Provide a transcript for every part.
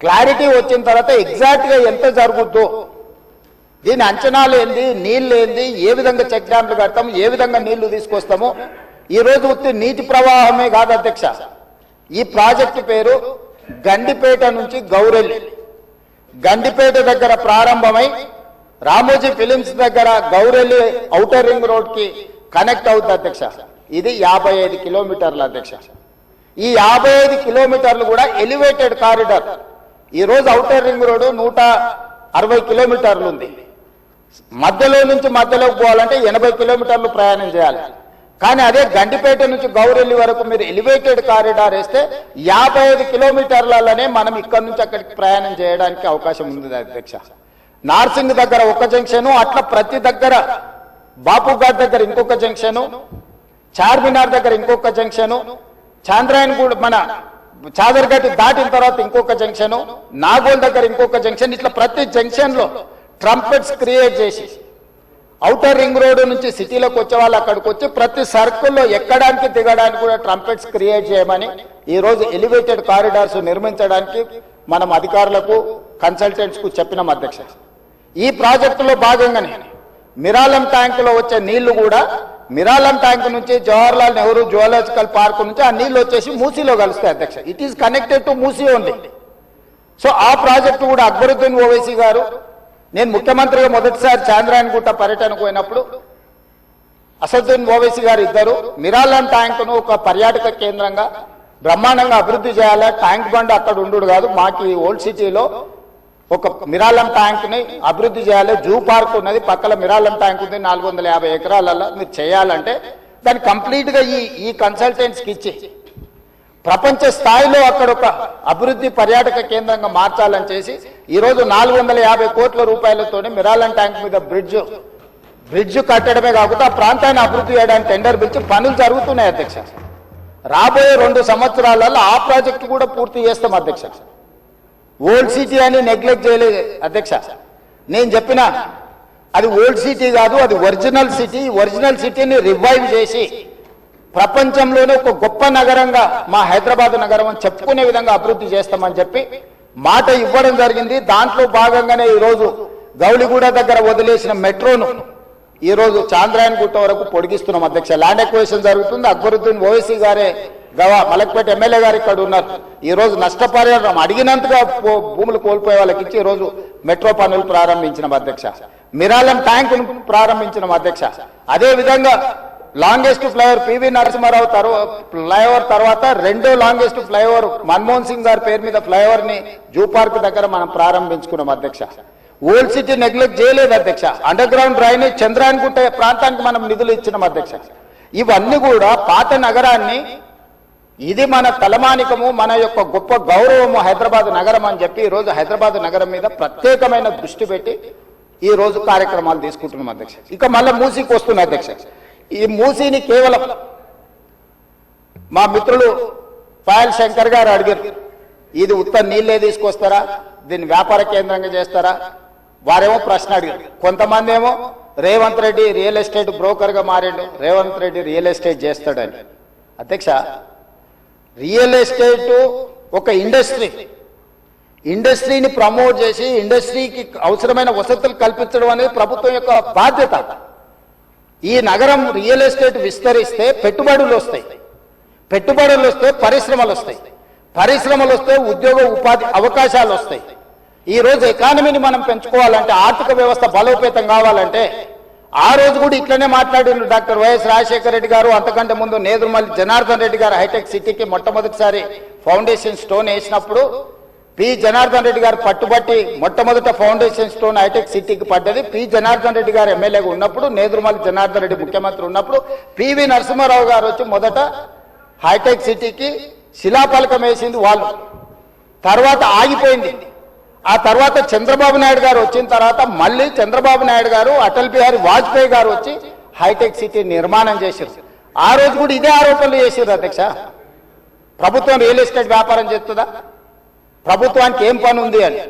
Clarity వచ్చిన తర్వాత ఎగ్జాక్ట్గా ఎంత జరుగుద్దో, దీని అంచనాలు ఏంది, నీళ్ళు ఏంది, ఏ విధంగా చెక్ డ్యాంలు కడతాము, ఏ విధంగా నీళ్లు తీసుకొస్తాము. ఈరోజు ఉత్తి నీటి ప్రవాహమే కాదు అధ్యక్ష, ఈ ప్రాజెక్టు పేరు గండిపేట నుంచి గౌరెల్లి, గండిపేట దగ్గర ప్రారంభమై రామోజీ ఫిలిమ్స్ దగ్గర గౌరెల్లి ఔటర్ రింగ్ రోడ్ కి కనెక్ట్ అవుతుంది అధ్యక్ష. ఇది 55 కిలోమీటర్లు అధ్యక్ష. ఈ 55 కిలోమీటర్లు కూడా ఎలివేటెడ్ కారిడార్. ఈ రోజు ఔటర్ రింగ్ రోడ్ 160 కిలోమీటర్లు ఉంది. మధ్యలో నుంచి మధ్యలోకి పోవాలంటే 80 కిలోమీటర్లు ప్రయాణం చేయాలి. కానీ అదే గండిపేట నుంచి గౌరెల్లి వరకు మీరు ఎలివేటెడ్ కారిడార్ వేస్తే 55 కిలోమీటర్లలోనే మనం ఇక్కడి నుంచి అక్కడికి ప్రయాణం చేయడానికి అవకాశం ఉంది అధ్యక్ష. నార్సింగ్ దగ్గర ఒక జంక్షను, అట్లా ప్రతి దగ్గర బాపుఘాట్ దగ్గర ఇంకొక జంక్షను, చార్మినార్ దగ్గర ఇంకొక జంక్షను, చాంద్రాయన్ కూడా మన చాదర్గట్టి దాటిన తర్వాత ఇంకొక జంక్షను, నాగోల్ దగ్గర ఇంకొక జంక్షన్, ఇట్లా ప్రతి జంక్షన్ లో ట్రంపెట్స్ క్రియేట్ చేసి ఔటర్ రింగ్ రోడ్ నుంచి సిటీలోకి వచ్చే వాళ్ళు అక్కడికి వచ్చి ప్రతి సర్కిల్లో ఎక్కడానికి దిగడానికి కూడా ట్రంపెట్స్ క్రియేట్ చేయమని ఈ రోజు ఎలివేటెడ్ కారిడార్స్ నిర్మించడానికి మనం అధికారులకు కన్సల్టెంట్స్ కు చెప్పినాం అధ్యక్ష. ఈ ప్రాజెక్టులో భాగంగానే మిరాలం ట్యాంకులో వచ్చే నీళ్లు కూడా మిరాలం ట్యాంక్ నుంచి జవహర్లాల్ నెహ్రూ జువాలజికల్ పార్క్ నుంచి ఆ నీళ్లు వచ్చేసి మూసీలో కలుస్తాయి అధ్యక్ష. It is connected to Musi only. So ఆ ప్రాజెక్టు కూడా అక్బరుద్దీన్ ఓవైసీ గారు, నేను ముఖ్యమంత్రిగా మొదటిసారి చాంద్రాయన్ గుట్ట పర్యటనకు పోయినప్పుడు అసదుద్దీన్ ఓవైసీ గారు ఇద్దరు మిరాలం ట్యాంకును ఒక పర్యాటక కేంద్రంగా బ్రహ్మాండంగా అభివృద్ధి చేయాలి, ట్యాంక్ బండ్ అక్కడ ఉండు కాదు, మాకు ఈ ఓల్డ్ సిటీలో ఒక మిరాలం ట్యాంక్ ని అభివృద్ధి చేయాలి, జూ పార్క్ ఉన్నది పక్కన మిరాలం ట్యాంక్ ఉంది 450 ఎకరాలలో, మీరు చేయాలంటే దాన్ని కంప్లీట్ గా ఈ కన్సల్టెంట్స్కి ఇచ్చి ప్రపంచ స్థాయిలో అక్కడ ఒక అభివృద్ధి పర్యాటక కేంద్రంగా మార్చాలని చేసి ఈ రోజు 450 కోట్ల రూపాయలతో మిరాలం ట్యాంక్ మీద బ్రిడ్జ్ కట్టడమే కాకుండా ఆ ప్రాంతాన్ని అభివృద్ధి చేయడానికి టెండర్ పిలిచి పనులు జరుగుతున్నాయి అధ్యక్ష. రాబోయే 2 సంవత్సరాలలో ఆ ప్రాజెక్టు కూడా పూర్తి చేస్తాం అధ్యక్ష. ఓల్డ్ సిటీ అని నెగ్లెక్ట్ చేయలేదు అధ్యక్ష. నేను చెప్పిన అది ఓల్డ్ సిటీ కాదు, అది ఒరిజినల్ సిటీ. ఒరిజినల్ సిటీని రివైవ్ చేసి ప్రపంచంలోనే ఒక గొప్ప నగరంగా మా హైదరాబాద్ నగరం అని చెప్పుకునే విధంగా అభివృద్ధి చేస్తామని చెప్పి మాట ఇవ్వడం జరిగింది. దాంట్లో భాగంగానే ఈరోజు గౌలిగూడ దగ్గర వదిలేసిన మెట్రోను ఈ రోజు చాంద్రాయన్ గుట్ట వరకు పొడిగిస్తున్నాం అధ్యక్ష. ల్యాండ్ ఎక్వేషన్ జరుగుతుంది. అక్బరుద్దీన్ ఓవైసీ గారే మలక్పేట ఎమ్మెల్యే గారు ఇక్కడ ఉన్నారు. ఈ రోజు నష్టపరిహారం అడిగినంతగా భూములు కోల్పోయే వాళ్ళకి ఇచ్చి ఈ రోజు మెట్రో పనులు ప్రారంభించిన అధ్యక్ష. మిరాలం ట్యాంక్ ప్రారంభించిన అధ్యక్ష. అదే విధంగా longest flyover PV Narasimha Rao flyover తర్వాత రెండో లాంగెస్ట్ ఫ్లైఓవర్ మన్మోహన్ సింగ్ గారి పేరు మీద ఫ్లైఓవర్ ని జూ పార్క్ దగ్గర మనం ప్రారంభించుకున్నాం అధ్యక్ష. ఓల్డ్ సిటీ నెగ్లెక్ట్ చేయలేదు అధ్యక్ష. అండర్ గ్రౌండ్ డ్రైనేజ్ చంద్రాయన్ గుట్ట ప్రాంతానికి మనం నిధులు ఇచ్చినాం అధ్యక్ష. ఇవన్నీ కూడా పాత నగరాన్ని, ఇది మన తలమానికము, మన యొక్క గొప్ప గౌరవము హైదరాబాద్ నగరం అని చెప్పి ఈ రోజు హైదరాబాద్ నగరం మీద ప్రత్యేకమైన దృష్టి పెట్టి ఈ రోజు కార్యక్రమాలు తీసుకుంటున్నాం అధ్యక్ష. ఇక మళ్ళీ మూసీకి వస్తున్నా అధ్యక్ష. ఈ మూసీని కేవలం మా మిత్రులు పాయల్ శంకర్ గారు అడిగారు, ఇది ఉత్త నీళ్ళే తీసుకొస్తారా, దీన్ని వ్యాపార కేంద్రంగా చేస్తారా? వారేమో ప్రశ్న అడిగారు. కొంతమంది ఏమో Revanth Reddy real estate broker గా మారాడు, రేవంత్ రెడ్డి రియల్ ఎస్టేట్ చేస్తాడని. అధ్యక్ష, రియల్ ఎస్టేట్ ఒక ఇండస్ట్రీని ప్రమోట్ చేసి ఇండస్ట్రీకి అవసరమైన వసతులు కల్పించడం అనేది ప్రభుత్వం యొక్క బాధ్యత. ఈ నగరం రియల్ ఎస్టేట్ విస్తరిస్తే పెట్టుబడులు వస్తాయి, పెట్టుబడులు వస్తే పరిశ్రమలు వస్తాయి, పరిశ్రమలు వస్తే ఉద్యోగ ఉపాధి అవకాశాలు వస్తాయి. ఈ రోజు ఎకానమీని మనం పెంచుకోవాలంటే, ఆర్థిక వ్యవస్థ బలోపేతం కావాలంటే ఆ రోజు కూడా ఇట్లనే మాట్లాడిన డాక్టర్ వైఎస్ రాజశేఖర రెడ్డి గారు, అంతకంటే ముందు నేదురుమల్లి జనార్దన్ రెడ్డి గారు హైటెక్ సిటీకి మొట్టమొదటిసారి ఫౌండేషన్ స్టోన్ వేసినప్పుడు పి జనార్దన్ రెడ్డి గారు పట్టుబట్టి మొట్టమొదట ఫౌండేషన్ స్టోన్ హైటెక్ సిటీకి పడ్డది. పి జనార్దన్ రెడ్డి గారు ఎమ్మెల్యేగా ఉన్నప్పుడు, నేదురుమల్లి జనార్దన్ రెడ్డి ముఖ్యమంత్రి ఉన్నప్పుడు పివి నరసింహారావు గారు వచ్చి మొదట హైటెక్ సిటీకి శిలాఫలకం వేసింది వాళ్ళు. తర్వాత ఆగిపోయింది. ఆ తర్వాత చంద్రబాబు నాయుడు గారు వచ్చిన తర్వాత మళ్ళీ చంద్రబాబు నాయుడు గారు, అటల్ బిహారీ వాజ్పేయి గారు వచ్చి హైటెక్ సిటీ నిర్మాణం చేశారు. ఆ రోజు కూడా ఇదే ఆరోపణలు చేశారు అధ్యక్ష. ప్రభుత్వం రియల్ ఎస్టేట్ వ్యాపారం చేస్తుందా, ప్రభుత్వానికి ఏం పని ఉంది అని.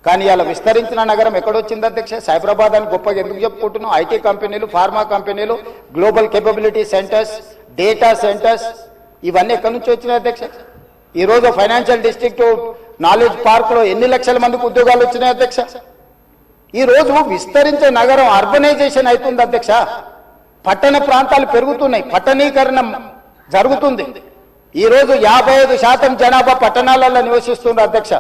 కానీ ఇలా విస్తరించిన నగరం ఎక్కడొచ్చింది అధ్యక్ష? సైబరాబాద్ అని గొప్పగా ఎందుకు చెప్పుకుంటున్నాం? ఐటీ కంపెనీలు, ఫార్మా కంపెనీలు, global capability centres, data centres, ఇవన్నీ ఎక్కడి నుంచి వచ్చినాయి అధ్యక్ష? ఈరోజు ఫైనాన్షియల్ డిస్ట్రిక్ట్ నాలెడ్జ్ పార్కులో ఎన్ని లక్షల మందికి ఉద్యోగాలు వచ్చినాయి అధ్యక్ష? ఈ రోజు విస్తరించే నగరం అర్బనైజేషన్ అవుతుంది అధ్యక్ష. పట్టణ ప్రాంతాలు పెరుగుతున్నాయి, పట్టణీకరణ జరుగుతుంది. ఈ రోజు 55% జనాభా పట్టణాలలో నివసిస్తున్నారు అధ్యక్ష.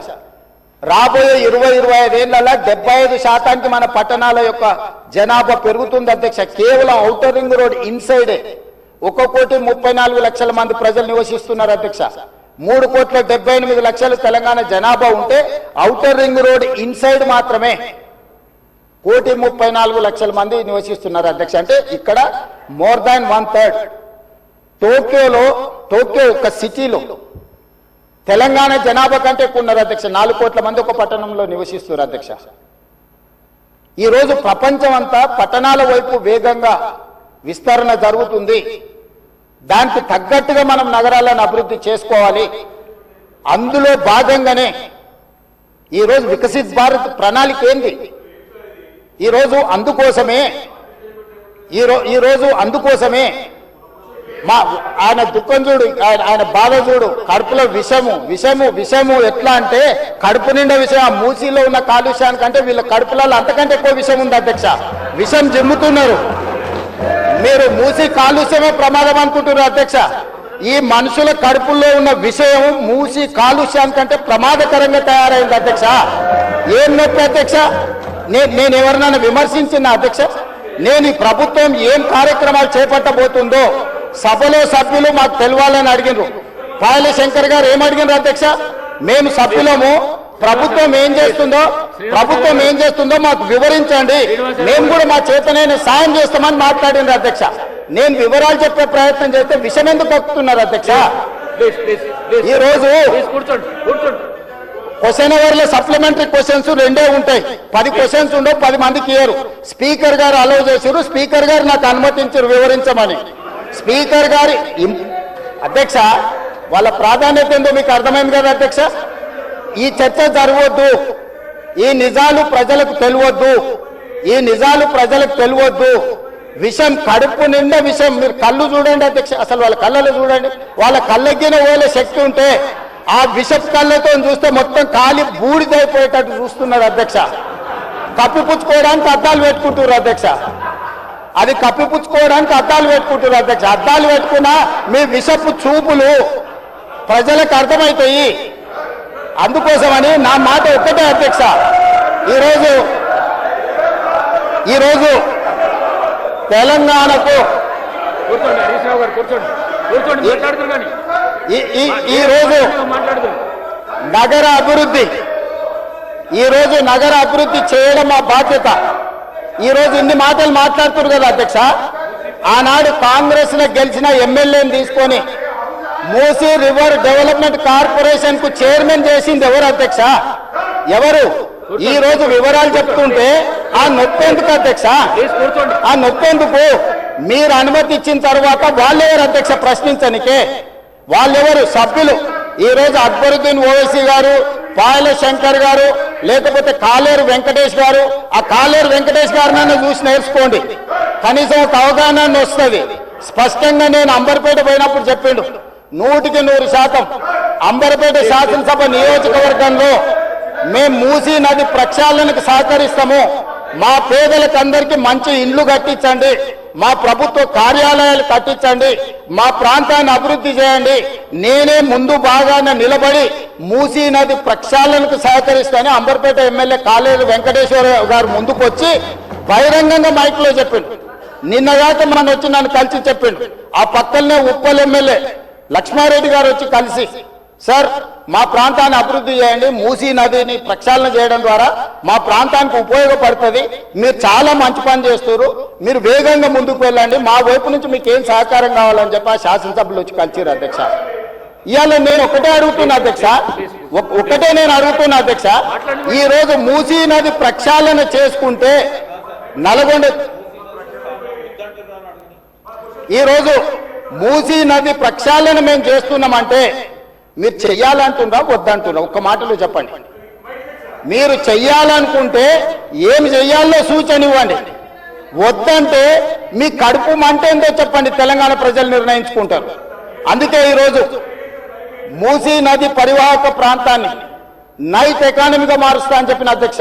రాబోయే 20-25 ఏళ్లలో 75% మన పట్టణాల యొక్క జనాభా పెరుగుతుంది అధ్యక్ష. కేవలం ఔటర్ రింగ్ రోడ్ ఇన్సైడే 1,34,00,000 మంది ప్రజలు నివసిస్తున్నారు అధ్యక్ష. 3,78,00,000 తెలంగాణ జనాభా ఉంటే ఔటర్ రింగ్ రోడ్ ఇన్సైడ్ మాత్రమే 1,34,00,000 మంది నివసిస్తున్నారు అధ్యక్ష. అంటే ఇక్కడ మోర్ దాన్ 1/3. టోక్యో ఒక సిటీలో తెలంగాణ జనాభా కంటే ఎక్కువ ఉన్నారు అధ్యక్ష. 4 కోట్ల మంది ఒక పట్టణంలో నివసిస్తున్నారు అధ్యక్ష. ఈ రోజు ప్రపంచం అంతా పట్టణాల వైపు వేగంగా విస్తరణ జరుగుతుంది. దానికి తగ్గట్టుగా మనం నగరాలను అభివృద్ధి చేసుకోవాలి. అందులో భాగంగానే ఈరోజు వికసిత్ భారత్ ప్రణాళిక ఏంది? ఈరోజు అందుకోసమే ఆయన దుఃఖం చూడు, ఆయన బాధ చూడు, కడుపులో విషము ఎట్లా అంటే కడుపు నిండా విషయం. ఆ మూసీలో ఉన్న కాలుష్యానికంటే వీళ్ళ కడుపులలో అంతకంటే ఎక్కువ విషయం ఉంది అధ్యక్ష. విషం జిమ్ముతున్నారు. మీరు మూసీ కాలుష్యమే ప్రమాదం అనుకుంటున్నారు అధ్యక్ష. ఈ మనుషుల కడుపుల్లో ఉన్న విషయం మూసీ కాలుష్యానికంటే ప్రమాదకరంగా తయారైంది అధ్యక్ష. ఏం నొప్పి అధ్యక్ష? నేను ఎవరినైనా విమర్శించిన అధ్యక్ష? నేను ఈ ప్రభుత్వం ఏం కార్యక్రమాలు చేపట్టబోతుందో సభలో సభ్యులు మాకు తెలవాలని అడిగినారు. పాయల శంకర్ గారు ఏమడిగినారు అధ్యక్ష? మేము సభ్యులము, ప్రభుత్వం ఏం చేస్తుందో మాకు వివరించండి, మేము కూడా మా చేతనైన సాయం చేస్తామని మాట్లాడినారు అధ్యక్ష. నేను వివరాలు చెప్పే ప్రయత్నం చేస్తే విషయం ఎందుకు కక్కుతున్నారు అధ్యక్ష? ఈ రోజు క్వశ్చన్ అవర్లో సప్లిమెంటరీ క్వశ్చన్స్ 2 ఉంటాయి. 10 క్వశ్చన్స్ ఉండవు, 10 మందికి ఇయ్యరు. స్పీకర్ గారు అలౌ చేశారు, స్పీకర్ గారు నాకు అనుమతించారు వివరించమని. స్పీకర్ గారి అధ్యక్ష వాళ్ళ ప్రాధాన్యత ఏందో మీకు అర్థమైంది కదా అధ్యక్ష. ఈ చర్చ జరగవద్దు, ఈ నిజాలు ప్రజలకు తెలియవద్దు. విషం కడుపు నిండా విషం. మీరు కళ్ళు చూడండి అధ్యక్ష, అసలు వాళ్ళ కళ్ళలో చూడండి. వాళ్ళ కళ్ళెక్కిన ఓలే శక్తి ఉంటే ఆ విషపు కళ్ళతో చూస్తే మొత్తం కాలి బూడిదైపోయేటట్టు చూస్తున్నారు అధ్యక్ష. కప్పిపుచ్చుకోవడానికి అద్దాలు పెట్టుకుంటున్నారు అధ్యక్ష. అది కప్పిపుచ్చుకోవడానికి అద్దాలు పెట్టుకుంటున్నారు అధ్యక్ష. అద్దాలు పెట్టుకున్నా మీ విషపు చూపులు ప్రజలకు అర్థమవుతాయి. అందుకోసమని నా మాట ఒక్కటే అధ్యక్ష. ఈరోజు తెలంగాణకు ఈరోజు నగర అభివృద్ధి చేయడం మా బాధ్యత. ఈరోజు ఇన్ని మాటలు మాట్లాడుతున్నారు కదా అధ్యక్ష. ఆనాడు కాంగ్రెస్ లో గెలిచిన ఎమ్మెల్యేని తీసుకొని మూసీ రివర్ డెవలప్మెంట్ కార్పొరేషన్ కు చైర్మన్ చేసింది ఎవరు అధ్యక్ష? ఎవరు? ఈ రోజు వివరాలు చెప్తుంటే ఆ నొప్పెందుకు అధ్యక్ష? ఆ నొప్పెందుకు? మీరు అనుమతి ఇచ్చిన తర్వాత వాళ్ళెవరు అధ్యక్ష ప్రశ్నించనికే? వాళ్ళెవరు సభ్యులు? ఈ రోజు అక్బరుద్దీన్ ఓవైసీ గారు, పాయల శంకర్ గారు, లేకపోతే కాలేరు వెంకటేష్ గారు. ఆ కాలేరు వెంకటేష్ గారినైనా చూసి నేర్చుకోండి, కనీసం ఒక అవగాహన వస్తుంది. స్పష్టంగా నేను అంబర్పేట పోయినప్పుడు చెప్పిండు, 100% అంబర్పేట శాసనసభ నియోజకవర్గంలో మేము మూసీ నది ప్రక్షాళనకు సహకరిస్తాము. మా పేదలకు అందరికీ మంచి ఇండ్లు కట్టించండి, మా ప్రభుత్వ కార్యాలయాలు కట్టించండి, మా ప్రాంతాన్ని అభివృద్ధి చేయండి. నేనే ముందు భాగాన నిలబడి మూసీ నది ప్రక్షాళనకు సహకరిస్తానని అంబర్పేట ఎమ్మెల్యే కాలేరు వెంకటేశ్వర గారు ముందుకు వచ్చి బహిరంగంగా మైక్లో చెప్పిండు. నిన్నగాక మనం వచ్చి నన్ను కలిసి చెప్పిండు. ఆ పక్కనే ఉప్పల్ ఎమ్మెల్యే లక్ష్మారెడ్డి గారు వచ్చి కలిసి, సార్ మా ప్రాంతాన్ని అభివృద్ధి చేయండి, మూసీ నదిని ప్రక్షాళన చేయడం ద్వారా మా ప్రాంతానికి ఉపయోగపడుతుంది, మీరు చాలా మంచి పని చేస్తారు, మీరు వేగంగా ముందుకు వెళ్ళండి, మా వైపు నుంచి మీకు ఏం సహకారం కావాలని చెప్పి ఆ శాసనసభ్యులు వచ్చి కలిసిరు అధ్యక్ష. ఇవాళ నేను ఒకటే అడుగుతున్నా అధ్యక్ష, ఈ రోజు మూసీ నది ప్రక్షాళన చేసుకుంటే ఈ రోజు మూసీ నది ప్రక్షాళన మేము చేస్తున్నామంటే మీరు చెయ్యాలంటున్నా వద్దంటున్నా? ఒక్క మాటలో చెప్పండి. మీరు చెయ్యాలనుకుంటే ఏమి చెయ్యాలో సూచన ఇవ్వండి, వద్దంటే మీ కడుపు మంట ఏందో చెప్పండి, తెలంగాణ ప్రజలు నిర్ణయించుకుంటారు. అందుకే ఈరోజు మూసీ నది పరివాహక ప్రాంతాన్ని నైట్ ఎకానమీగా మారుస్తా అని చెప్పిన అధ్యక్ష.